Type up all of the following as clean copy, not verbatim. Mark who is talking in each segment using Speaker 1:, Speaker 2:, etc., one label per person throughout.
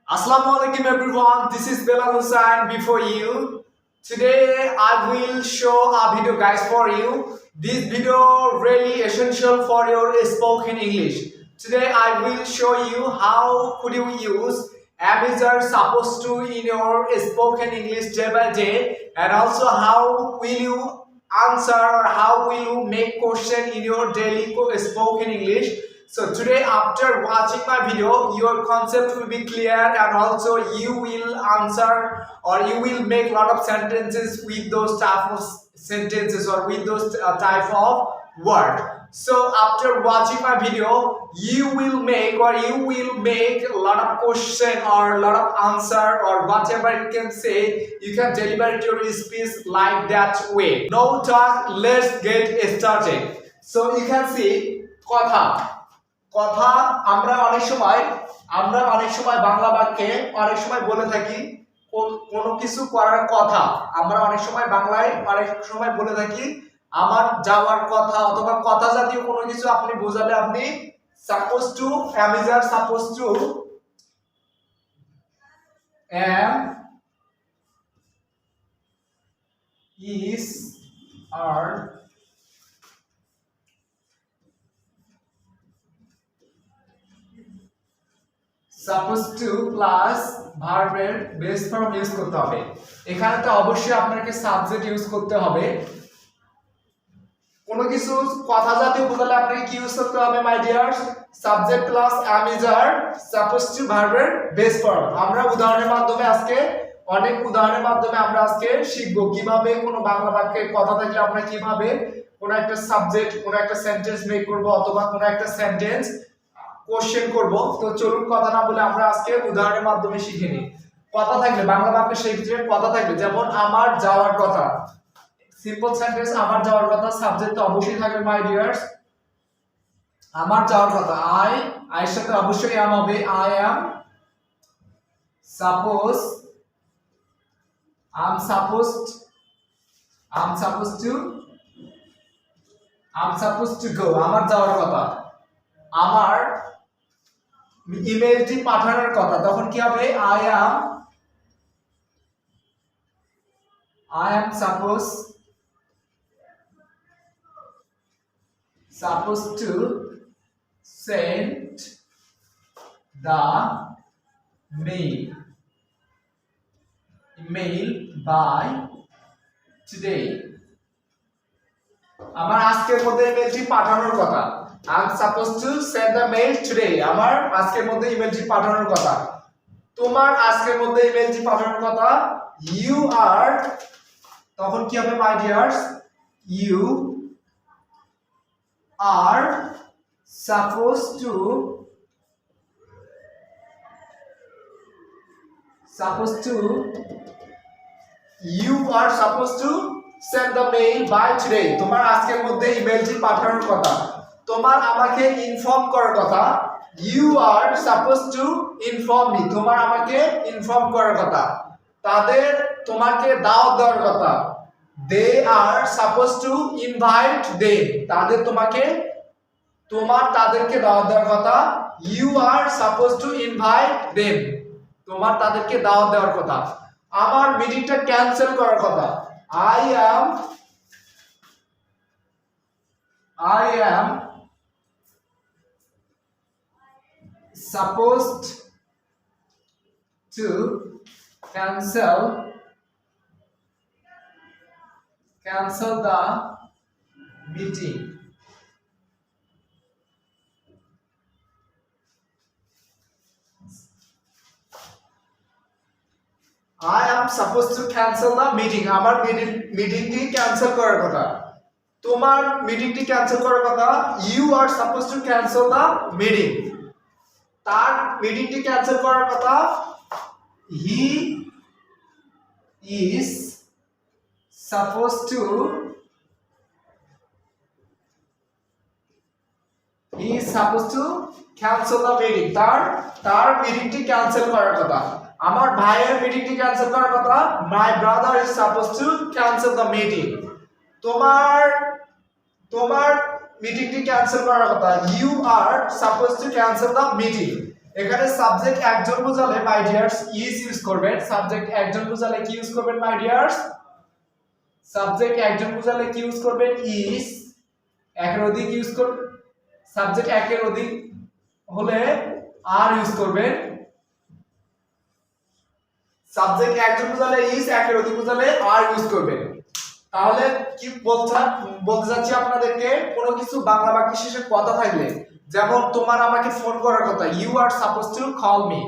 Speaker 1: Assalamualaikum everyone, this is Belal Hussain before you. Today I will show a video guys for you. This video really essential for your spoken English. Today I will show you how could you use Amazon supposed to in your spoken English day by day, and also how will you answer or how will you make question in your daily spoken English. So today after watching my video, your concept will be clear, and also you will answer or you will make lot of sentences with those type of sentences or with those type of word. So after watching my video, you will make a lot of question or a lot of answer or whatever you can say, you can deliver your speech like that way. No talk, let's get started. So you can see কথা কথা আমরা অনেক সময় বাংলা বাক্যে অনেক সময় বলে থাকি কোনো কিছু করার কথা। আমরা অনেক সময় বাংলায় অনেক সময় বলে থাকি আমার যাওয়ার কথা, অথবা কথা জাতীয় কোনো কিছু আপনি বোঝালে আপনি suppose to am is are suppose two am is are supposed to plus ভার্বের বেস ফর্ম ইউজ করতে হবে। এখানে তো অবশ্যই আপনাকে সাবজেক্ট ইউজ করতে হবে। কোনো কিছু কথা জাতীয় বোঝালে আপনাকে কি ইউজ করতে হবে my dears? Subject plus am is are supposed to ভার্বের বেস ফর্ম। আমরা অনেক উদাহরণের মাধ্যমে আমরা আজকে শিখব কিভাবে কোনো বাংলা বাক্যে কথা থাকলে আমরা কিভাবে কোনো একটা সাবজেক্ট কোনো একটা সেন্টেন্স মেক করব অথবা কোনো একটা সেন্টেন্স কোশ্চেন করব। তো চলুন কথা না বলে আমরা আজকে উদাহরণের মাধ্যমে শিখে নিই। কথা থাকলে বাংলা বাক্যে সেক্ষেত্রে কথা থাকলে যেমন আমার যাওয়ার কথা, সিম্পল সেন্টেন্স আমার যাওয়ার কথা, সাবজেক্ট তো অবশ্যই থাকবে মাই ডিয়ার্স আমার যাওয়ার কথা। আই সাথে অবশ্যই am হবে। I am suppose I'm supposed to go আমার যাওয়ার কথা। আমার ইমেলটি পাঠানোর কথা, তখন কি হবে? I am supposed to send the email by today আমার আজকের মধ্যে ইমেলটি পাঠানোর কথা। I'm supposed to send the mail today আমার আজকের মধ্যে ইমেলটি পাঠানোর কথা। তোমার আজকের মধ্যে ইমেলটি পাঠানোর কথা। You are তখন কি হবে my dears? You are supposed to send the mail by today তোমার আজকের মধ্যে ইমেলটি পাঠানোর কথা। তোমার আমাকে ইনফর্ম করার কথা। You are supposed to inform me তোমার আমাকে ইনফর্ম করার কথা। তাদের তোমাকে দাওয়াত দেওয়ার কথা। They are supposed to invite them তাদেরকে দাওয়াত দেওয়ার কথা। You are supposed to invite them তোমার তাদেরকে দাওয়াত দেওয়ার কথা। আমার মিটিংটা ক্যান্সেল করার কথা। I am supposed to cancel the meeting I am supposed to cancel the meeting আমার মিটিংটি ক্যান্সেল করার কথা। তোমার মিটিংটি ক্যান্সেল করার কথা। You are supposed to cancel the meeting তার মিটিংটি ক্যান্সেল করার কথা। He is supposed to cancel the meeting তার মিটিংটি ক্যান্সেল করার কথা। আমার ভাইয়ের মিটিংটি ক্যান্সেল করার কথা। My brother is supposed to cancel the meeting তোমার মিটিংটি ক্যান্সেল করার কথা। You are supposed to cancel the meeting এখানে সাবজেক্ট একজন বোঝালে মাই ডিয়ার্স ইজ ইউজ করবেন। সাবজেক্ট একজন বোঝালে কি ইউজ করবেন মাই ডিয়ার্স? সাবজেক্ট একজন বোঝালে কি ইউজ করবেন? ইজ। একের অধিক ইউজ করবেন, সাবজেক্ট একের অধিক হলে আর ইউজ করবেন। সাবজেক্ট একজন বোঝালে ইজ, একের অধিক বোঝালে আর ইউজ করবেন। তাহলে কি বলতে যাচ্ছি আপনাদেরকে, কোনো কিছু বাংলা বাক্য শেষে কথা থাকলে, যেমন তোমার আমাকে ফোন করার কথা, you are suppose to call me.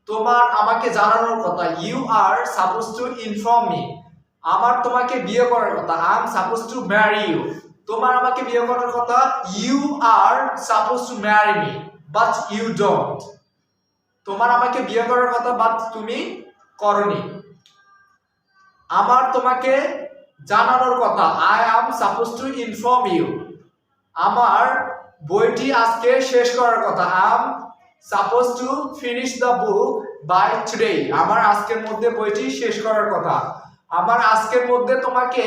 Speaker 1: তোমার আমাকে জানানোর কথা, you are suppose to inform me. আমার তোমাকে বিয়ে করার কথা, I am suppose to marry you. তোমার আমাকে বিয়ে করার কথা, you are suppose to marry me but you don't. তোমার আমাকে বিয়ে করার কথা বাট তুমি করনি। আমার তোমাকে জানানোর কথা, I am suppose to inform you. আমার বইটি আজকে শেষ করার কথা, I am suppose to finish the book by today. আমার আজকের মধ্যে বইটি শেষ করার কথা। আমার আজকের মধ্যে তোমাকে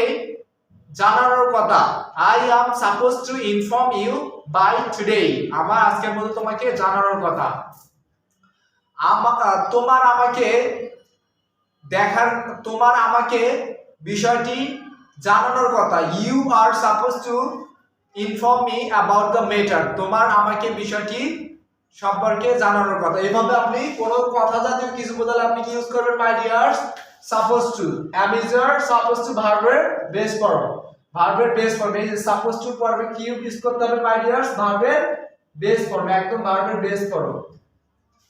Speaker 1: জানানোর কথা, I am suppose to inform you by today. আমার আজকের মধ্যে তোমাকে জানানোর কথা। তোমার আমাকে তোমার আমাকে বিষয়টি জানানোর কথা, you are suppose to inform me about the matter. তোমার আমাকে বিষয়টি সম্পর্কে জানানোর কথা। এভাবে আপনি কোনো কথা জাতীয় কিছু বোঝালে আপনি কি ইউজ করবেন my dears? Suppose to. Am is are suppose to ভার্বের বেস ফর্ম। ভার্বের বেস ফর্ম, এই যে সাপোজ টু পর্বে কি ইউজ করতে হবে মাই ডিয়ার্স? ভার্বের বেস ফর্ম, একদম ভার্বের বেস ফর্ম।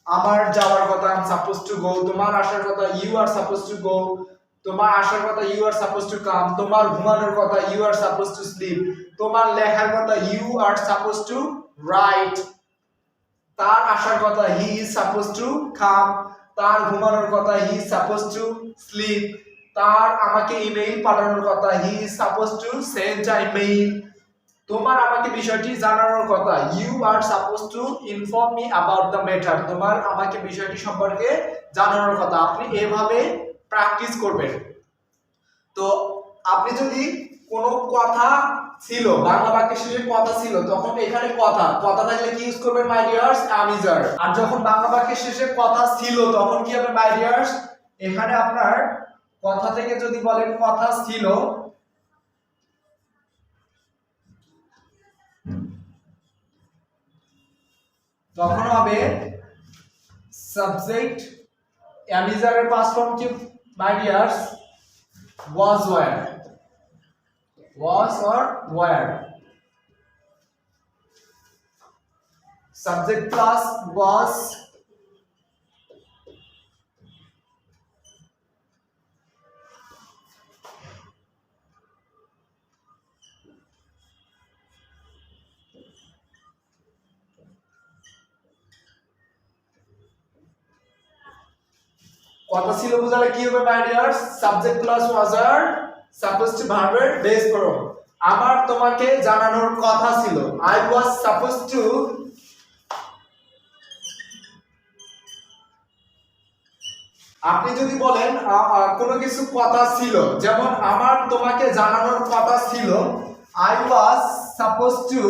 Speaker 1: আমার যাওয়ার কথা, I am suppose to go. তোমার আসার কথা, you are suppose to go. তোমার আসার কথা, you are suppose to come. তোমার ঘুমানোর কথা, you are suppose to sleep. তোমার লেখার কথা, you are suppose to write. তার আসার কথা, he is suppose to come. তার ঘুমানোর কথা, he is suppose to sleep. তার আমাকে ইমেইল পাঠানোর কথা, he is suppose to send a email. তোমার আমাকে বিষয়টি জানানোর কথা, you are suppose to inform me about the matter. তোমার আমাকে বিষয়টি সম্পর্কে জানানোর কথা। আপনি এভাবে প্র্যাকটিস করবেন। তো আপনি যদি কোনো কথা ছিল, বাংলা বাক্যের শেষে কথা ছিল, তখন এখানে কথা থাকলে কি ইউজ করবেন মাই ডিয়ার্স? অ্যামিজার। আর যখন বাংলা বাক্যের শেষে কথা ছিল তখন কি হবে মাই ডিয়ার্স? এখানে আপনার কথা থেকে যদি বলেন কথা ছিল, তখন হবে সাবজেক্ট। অ্যামিজারের পাস্ট ফর্ম কি মাই dears? was were। was or were। subject plus was, কথা ছিল বোঝালে কি হবে my dears? Subject plus was are suppose to ভার্বের বেস ফর্ম। আমার তোমাকে জানানোর কথা ছিল, আই ওয়াজ সাপোজ টু। আপনি যদি বলেন কোনো কিছু কথা ছিল, যেমন আমার তোমাকে জানানোর কথা ছিল, I was suppose two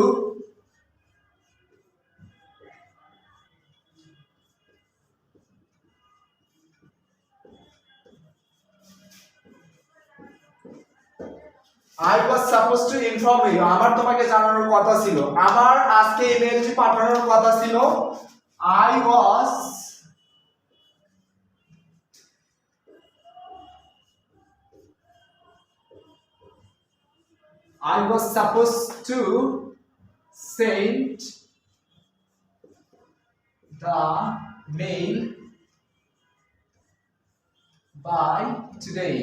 Speaker 1: I was supposed to inform you। আমার তোমাকে জানানোর কথা ছিল। আমার আজকে ইমেইলটি পাঠানোর কথা ছিল, I was supposed to send the mail by today।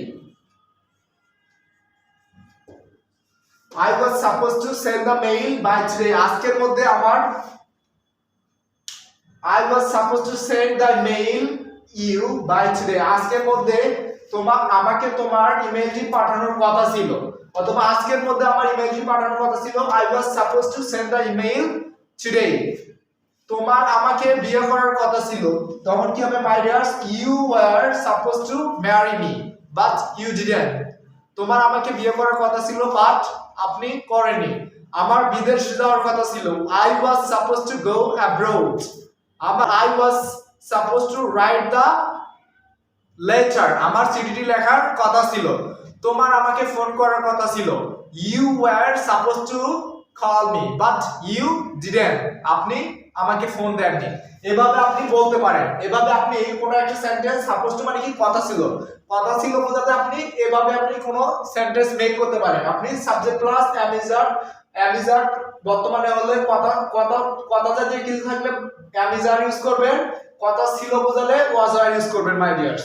Speaker 1: I was supposed to send the mail by today। আজকের মধ্যে আমার I was supposed to send the mail you by today। আজকের মধ্যে আমাকে তোমার ইমেইলটি পাঠানোর কথা ছিল, অথবা আজকের মধ্যে আমার ইমেইলটি পাঠানোর কথা ছিল, I was supposed to send the email today। তোমার আমাকে বিয়ে করার কথা ছিল, তখন কি হবে my dears? You were supposed to marry me but you didn't। তোমার আমাকে বিয়ে করার কথা ছিল বাট আপনি করেননি। আমার বিদেশ যাওয়ার কথা ছিল, I was supposed to go abroad I was supposed to write the letter, আমার চিঠিটি লেখার কথা ছিল। তোমার আমাকে ফোন করার কথা ছিল। You were suppose to call me but you didn't, আপনি আমাকে ফোন দেননি। এভাবে আপনি বলতে পারেন। এভাবে আপনি কোনো একটা সেন্টেন্স সাপোজ টু মানে কি কথা ছিল, কথা ছিল বোঝাতে আপনি এভাবে আপনি কোনো সেন্টেন্স মেক করতে পারেন। আপনি সাবজেক্ট প্লাস অ্যামিজার, অ্যামিজার বর্তমানে হলে কথা কথা কথা জাতীয় কিছু থাকলে অ্যামিজার ইউজ করবেন, কথা ছিল বোঝালে ওয়াজ আর ইউজ করবেন my dear.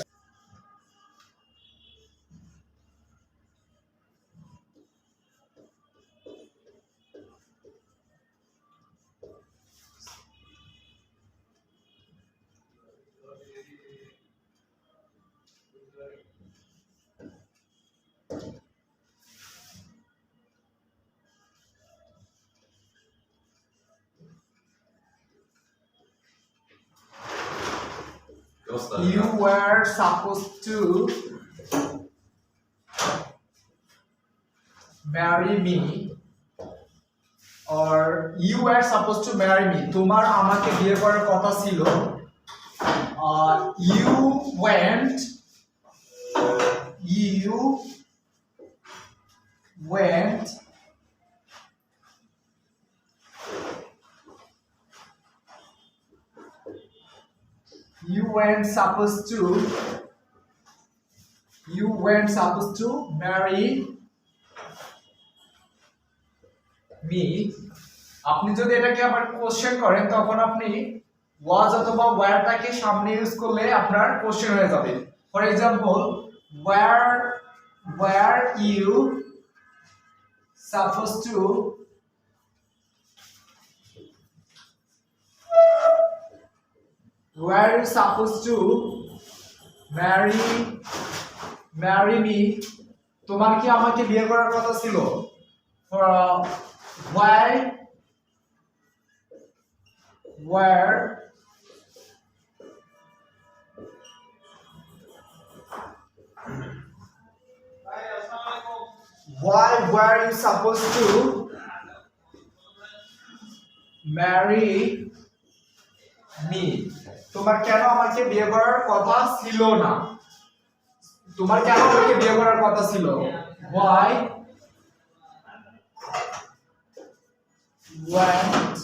Speaker 1: You were supposed to marry me, or you were supposed to marry me. তোমার আমাকে বিয়ে করার কথা ছিল। You went, you went you weren't supposed to marry me. আপনি যদি এটাকে আবার কোশ্চেন করেন তখন আপনি ওয়াজ অথবা ওয়্যারটাকে সামনে ইউজ করলে আপনার কোশ্চেন হয়ে যাবে। For example, where you supposed to marry me, তোমার কি আমাকে বিয়ে করার কথা ছিল। Why were you supposed to marry me? তোমার কেন আমাকে বিয়ে করার কথা ছিল না। তোমার কেন আমাকে বিয়ে করার কথা ছিল। Why weren't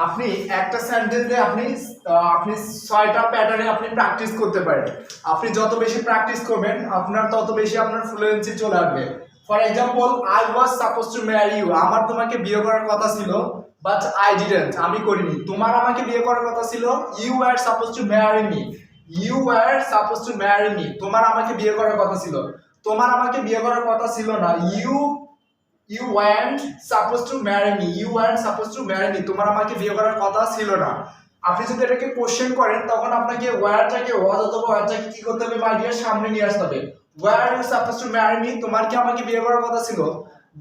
Speaker 1: আপনি একটা সেন্টেন্সে আপনি আপনি 6টা প্যাটার্নে আপনি প্র্যাকটিস করতে পারেন। আপনি যত বেশি প্র্যাকটিস করবেন আপনার তত বেশি আপনার ফ্লুয়েন্সি চলে আসবে। For example, I was suppose to marry you, আমার তোমাকে বিয়ে করার কথা ছিল বাট আই ডিডন্ট, আমি করিনি। তোমার আমাকে বিয়ে করার কথা ছিল, you were suppose to marry me, you were suppose to marry me, তোমার আমাকে বিয়ে করার কথা ছিল। তোমার আমাকে বিয়ে করার কথা ছিল না, You weren't supposed to marry me. You weren't supposed to marry me. তোমার আমাকে বিয়ে করার কথা ছিল না। আপনি যদি এটাকে কোশ্চেন করেন তখন আপনাকে ওয়্যারটাকে ওয়াজ অথবা ওয়্যারটাকে কি করতে হবে মাই ডিয়ার, সামনে নিয়ে আসতে হবে। Were you supposed to marry me? তোমার কি আমাকে বিয়ে করার কথা ছিল।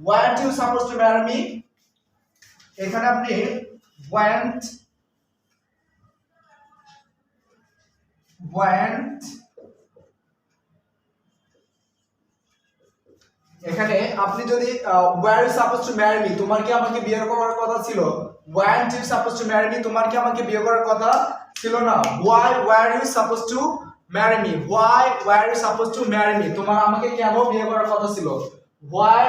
Speaker 1: Weren't you supposed to marry me? এখানে আপনি went এখানে আপনি যদি were you supposed to marry me, তোমার কি আমাকে বিয়ে করার কথা ছিল। weren't you supposed to marry me, তোমার কি আমাকে বিয়ে করার কথা ছিল না। why were you supposed to marry me, why were you supposed to marry me, তোমার আমাকে কেন বিয়ে করার কথা ছিল। why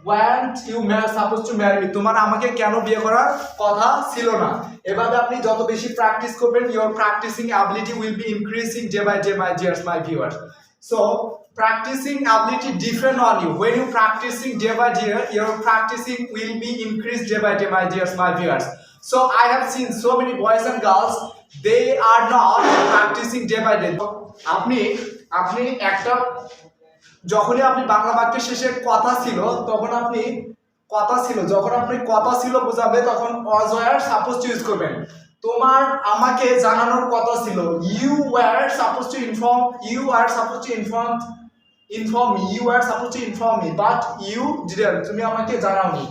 Speaker 1: weren't you supposed to marry me, তোমার আমাকে কেন বিয়ে করার কথা ছিল না। এভাবে আপনি যত বেশি প্র্যাকটিস করবেন, your practicing ability will be increasing day by day, my dears, my viewers. So practicing ability depend on you. When you practicing day by day, your practicing will be increased day by day, my dears, my viewers. So I have seen so many boys and girls, they are not practicing day by day. আপনি একটা যখনই আপনি বাংলা বাক্যের শেষে কথা ছিল তখন আপনি কথা ছিল, যখন আপনি কথা ছিল বোঝাবে তখন was were supposed to use করবেন। তোমার আমাকে জানানোর কথা ছিল you were suppose to inform me but you didn't, তুমি আমাকে জানাওনি।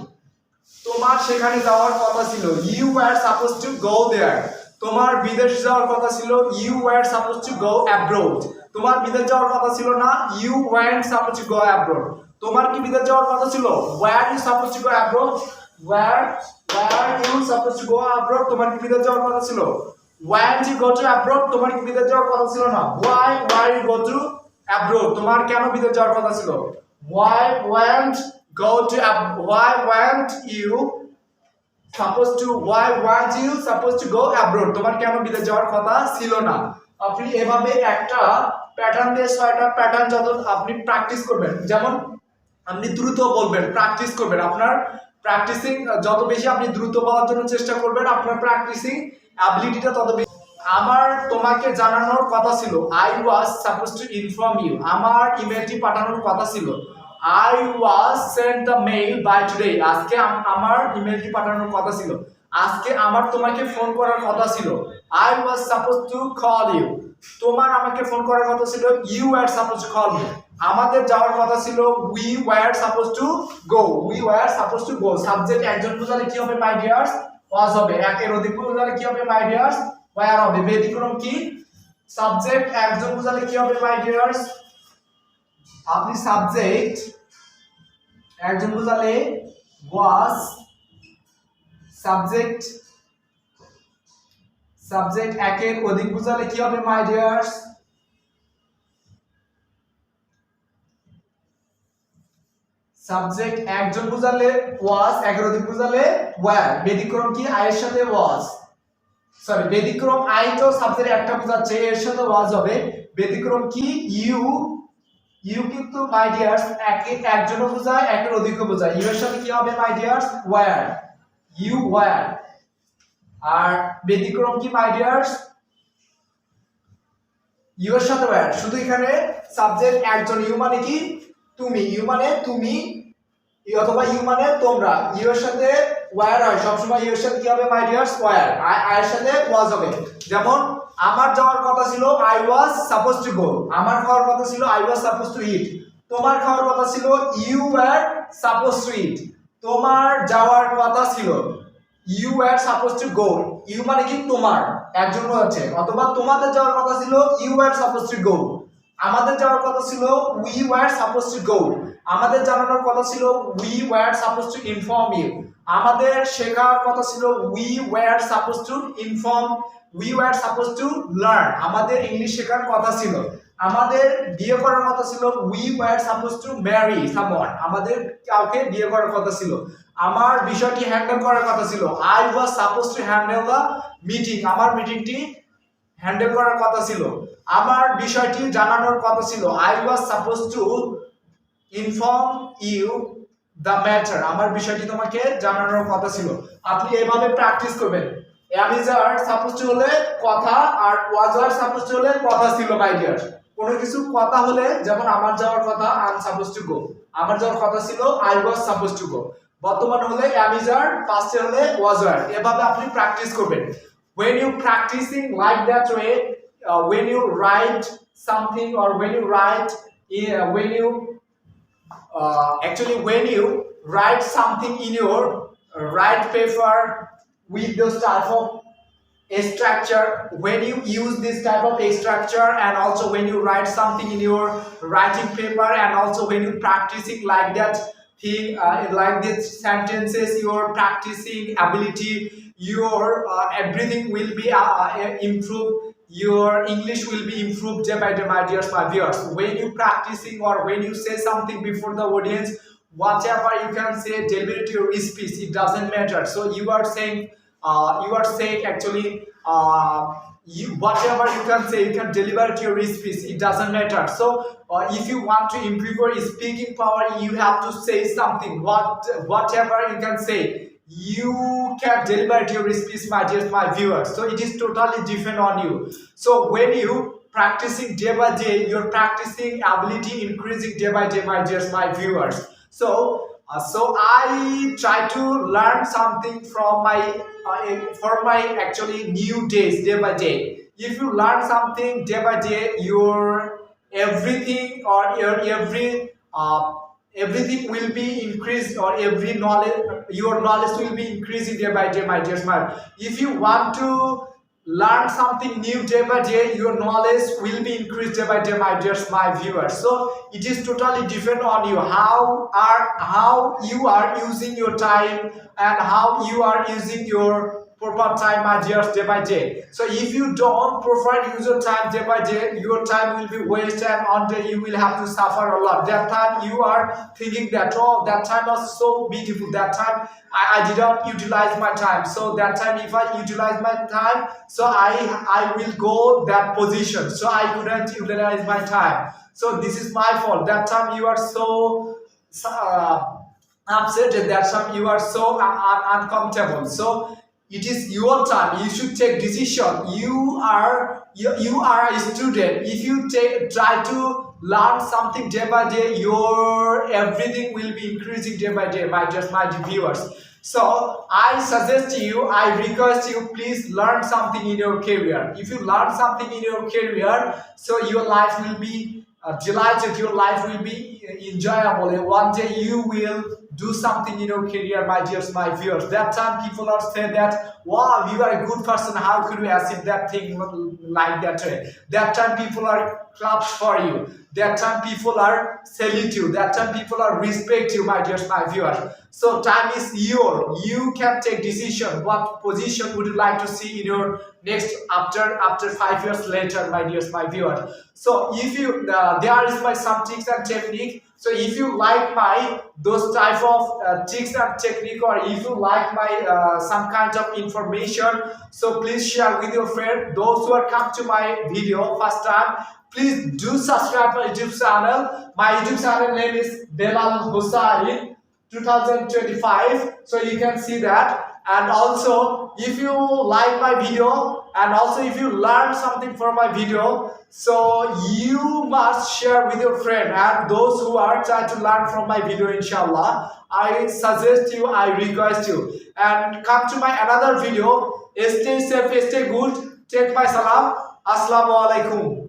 Speaker 1: তোমার সেখানে যাওয়ার কথা ছিল you were suppose to go there, তোমার বিদেশ যাওয়ার কথা ছিল you were suppose to go abroad, তোমার বিদেশ যাওয়ার কথা ছিল না you weren't suppose to go abroad. তোমার কি বিদেশ যাওয়ার কথা ছিল were you suppose to go abroad, wire you suppose to go abroad, তোমার কি বিদেশ যাওয়ার কথা ছিল weren't you go to abroad, তোমার কি বিদেশ যাওয়ার কথা ছিল না why you go to abroad, তোমার কেন বিদেশ যাওয়ার কথা ছিল why weren't you supposed to go abroad, তোমার কেন বিদেশ যাওয়ার কথা ছিল না। আপনি এভাবে একটা প্যাটার্ন দিয়ে 6টা প্যাটার্ন যত আপনি প্র্যাকটিস করবেন, যেমন আপনি দ্রুত বলবেন, প্র্যাকটিস করবেন, আপনার প্র্যাকটিসিং যত বেশি আপনি দ্রুত বলার জন্য চেষ্টা করবেন, আপনার প্র্যাকটিসিং অ্যাবিলিটিটা তত বেশি। আমার তোমাকে জানানোর কথা ছিল I was suppose to inform you, আমার ইমেলটি পাঠানোর কথা ছিল I was sent the mail by today, আজকে আমার ইমেলটি পাঠানোর কথা ছিল, আজকে আমার তোমাকে ফোন করার কথা ছিল I was suppose to call you, তোমার আমাকে ফোন করার কথা ছিল you were suppose to call me, আমাদের যাওয়ার কথা ছিল we were suppose to go, subject একজন বোঝালে কি হবে মাই ডিয়ার্স ওয়াজ হবে, একের অধিক বোঝালে কি হবে মাই ডিয়ার্স ওয়্যার হবে, ব্যতিক্রম কি সাবজেক্ট একজন বোঝালে কি হবে মাই ডিয়ার্স, আপনি সাবজেক্ট একজন বোঝালে ওয়াজ, সাবজেক্ট একের অধিক বোঝালে কি হবে মাই ডিয়ার্স, সাবজেক্ট একজন বোঝালে ওয়াজ, একের অধিক বোঝালে ওয়্যার, ব্যতিক্রম কি আয়ের সাথে ওয়াজ, সরি ব্যতিক্রম আই তো সাবজেক্ট একটা বোঝাচ্ছে এর সাথে ওয়াজ হবে, ব্যতিক্রম কি ইউ কিন্তু মাই ডিয়ার্স একজন বোঝায় একের অধিকও বোঝায়, ইউ এর সাথে কি হবে my dears were, you were, আর ব্যতিক্রম কি মাই ডিয়ার্স ইউ এর সাথে ওয়্যার, শুধু এখানে সাবজেক্ট একজন, ইউ মানে কি তুমি, অথবা ইউ মানে তোমরা, ইউ এর সাথে ওয়্যার হয় সবসময়, ইউ এর সাথে কি হবে মাই ডিয়ার্স ওয়্যার, আই এর সাথে ওয়াজ হবে, যেমন আমার যাওয়ার কথা ছিল I was suppose to go, আমার খাওয়ার কথা ছিল I was suppose to eat, তোমার খাওয়ার কথা ছিল you were suppose to eat, তোমার যাওয়ার কথা ছিল you were suppose to go, you মানে কি তোমার একজন আছে, অথবা তোমাদের যাওয়ার কথা ছিল you were suppose to go, আমাদের যাওয়ার কথা ছিল we were suppose to go, আমাদের জানানোর কথা ছিল we were suppose to inform you, আমাদের শেখার কথা ছিল we were suppose to learn, আমাদের ইংলিশ শেখার কথা ছিল, আমাদের বিয়ে করার কথা ছিল we were suppose to marry someone, আমাদের কাউকে বিয়ে করার কথা ছিল, আমার বিষয়টি হ্যান্ডেল করার কথা ছিল I was suppose to handle the meeting, আমার মিটিংটি হ্যান্ডেল করার কথা ছিল, আমার বিষয়টি জানানোর কথা ছিল I was suppose to inform you the matter, আমার বিষয়টি তোমাকে জানানোর কথা ছিল। আপনি এভাবে প্র্যাকটিস করবেন, অ্যামিজার সাপোজ টু হলে কথা, আর ওয়াজার সাপোজ টু হলে কথা ছিল মাই ডিয়ার, কোনো কিছু কথা হলে যেমন আমার যাওয়ার কথা I am suppose to go, আমার যাওয়ার কথা ছিল আই ওয়াজ সাপোজ টু গো, বর্তমান হলে অ্যামিজার, পাস্টে হলে ওয়াজার, এভাবে আপনি প্র্যাকটিস করবেন। When you practicing like that way, when you write something or when you write something in your write paper with those type of a structure, when you use this type of a structure, and also when you write something in your writing paper, and also when you practicing like that thing, like these sentences, your practicing ability, your everything will be improved, your English will be improved day by day, my dears, my viewers. When you practicing or when you say something before the audience, whatever you can say, deliver your speech, it doesn't matter. So you are saying actually whatever you can say, you can deliver to your speech, it doesn't matter. So if you want to improve your speaking power, you have to say something, whatever you can say, you can deliver to your speech, my dear, my viewers. So it is totally different on you. So when you practicing day by day, your practicing ability increasing day by day, my dear, my viewers. So So I try to learn something from my actually new days, day by day. If you learn something day by day, your everything or everything will be increased, or every knowledge, your knowledge will be increasing day by day, my dear smile. If you want to learn something new day by day, your knowledge will be increased day by day, my dear my viewers. So it is totally different on you, how you are using your time and how you are using your proper time, my dear, day by day. So if you don't prefer use your time day by day, your time will be wasted, and on day you will have to suffer a lot. That time you are thinking that, oh, that time was so beautiful, that time I did not utilize my time. So that time, if I utilize my time, so I will go that position. So I couldn't utilize my time. So this is my fault. That time you are so upset. That time you are so uncomfortable. So it is your time. You should take decision. You are a student. If you try to learn something day by day, your everything will be increasing day by day, my viewers. So I suggest you, I request you, please learn something in your career. If you learn something in your career, so your life will be delighted, your life will be enjoyable, and one day you will do something in your career, my dears, my viewers. That time people are saying that, wow, you are a good person, how could you achieve that thing like that way? That time people are claps for you. That time people are salute you. That time people are respect you, my dears, my viewers. So time is your. You can take decision. What position would you like to see in your next after 5 years later, my dears, my viewers? So if you there is my some tricks and technique. So if you like my those type of tricks and technique, or if you like my some kind of information, so please share with your friend. Those who are come to my video first time, please do subscribe my YouTube channel. My YouTube channel name is Belal Hussain 2025. So you can see that. And also, if you like my video, and also if you learn something from my video, so you must share with your friend and those who are trying to learn from my video, inshallah. I suggest you, I request you, and come to my another video. Stay safe, stay good. Take my salam. Assalamu alaikum.